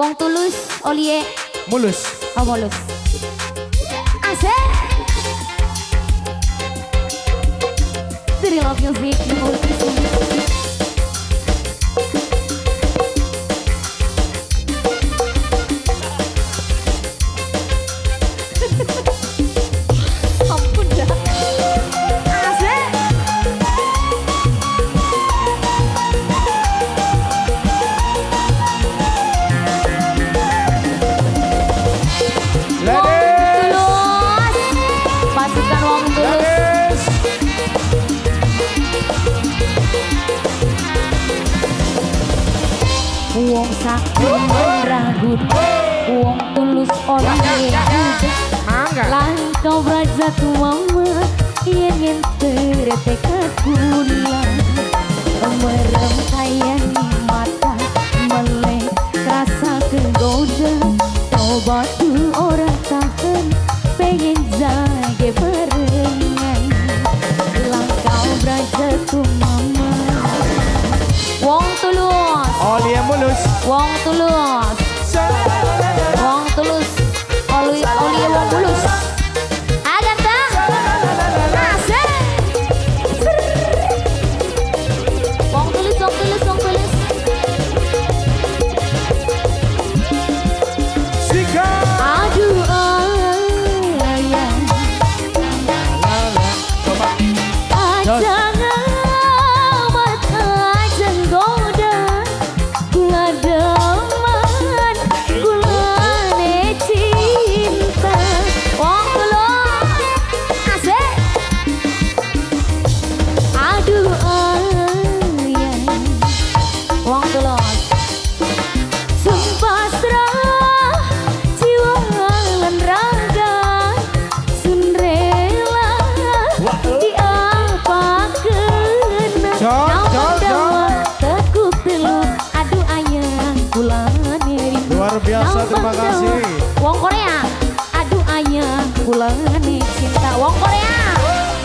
Wong tulus, Olie. Mulus. Oh mulus. Asik. Dari Love Music, ampun dah. Asik. Ladies. Pasukan Wong Tulus. Ladies. Wong sakit ragut, wong tulus oleh Mangga. langkau raja tu mama yen tertekat gula merem kayan mata melek rasa kegoda coba tu orang tahan pengen jaga barengan langkau raja tu mama wong tulus. Olie mulus. Wong tulus, wong tulus, Olie wong tulus. Ada tak? Asik. Wong tulus, wong tulus, wong tulus. Sika. Aduh ayah, Coba. jangan amat ajang goda, gula deman, gula cinta. Wong tulus, asik. Aduh ayah, wong tulus. Sumpah serah jiwa lan raga sun rela diapakeun Jol. tekuk telu aduh ayah kulane rindu Luar biasa, terima kasih. Wong Korea aduh ayah kulane cinta Wong Korea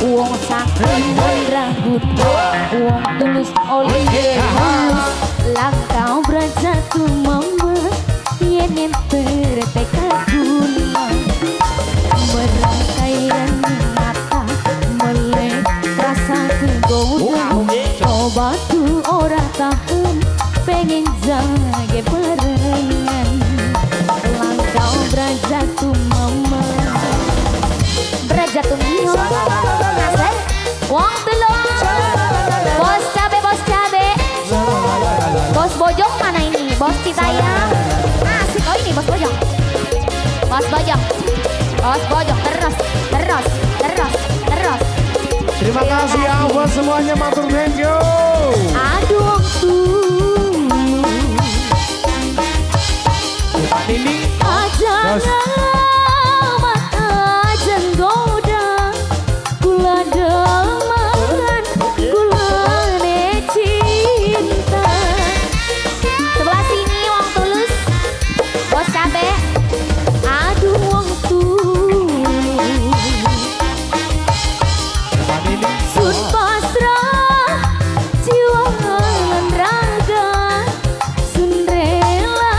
wong sakit ragut wong tulus oleh mulus langkau berjatu mama yen tertekat gula merangkaian mata melek rasa kegoda coba tu orang tahan pengen jaga barengan langkau berjatu mama berjatu mio asik wong tulus bos cabe bos bojong mana ini bos Citayam asik oh ini bos bojong terus Terima kasih ya buat semuanya, matur thank you. aduh Pak Nini. ajang amat ajang goda gula deman gula cinta sebelah sini wong tulus bos cabe aduh wong tulus Pak Nini. sun pasrah jiwa lan raga sun rela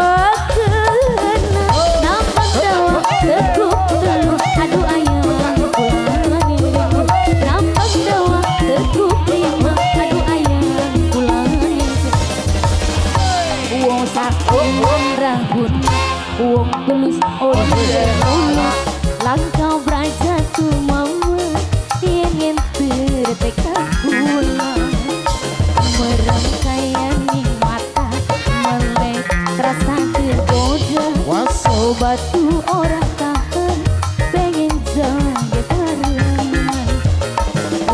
diapakeun nampak dawa tekuk telu aduh ayah kulane nampak dawa tekuk lima aduh ayah kulane wong sakit ragut wong tulus oleh mulus langkau berjatu mama ingin tertekat gula merangkaian mata melek rasa kegoda Was. sobat tu orang tahan pengen jaga barengan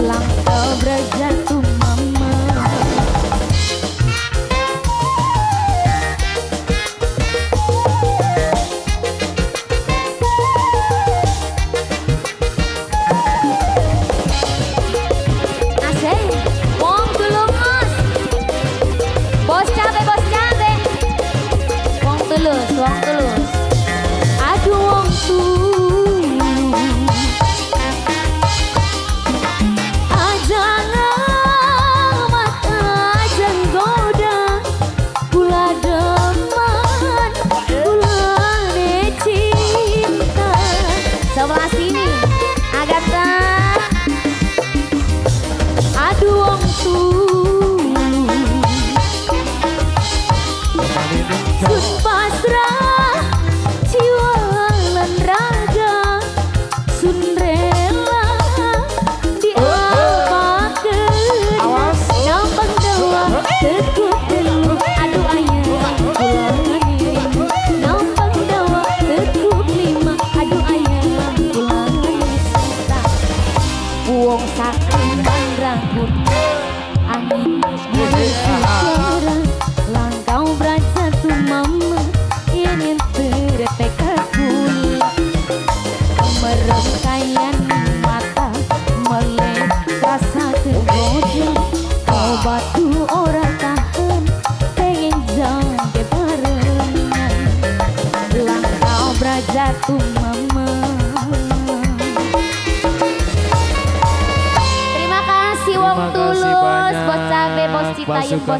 langkau berjatu mama asik wong tulus bos cabe wong tulus aduh wong tulus ajang amat ajang goda gula jatuh mama. Terima kasih wong Terima kasih tulus, banyak, bos cabe, bos citayam, pasukan bos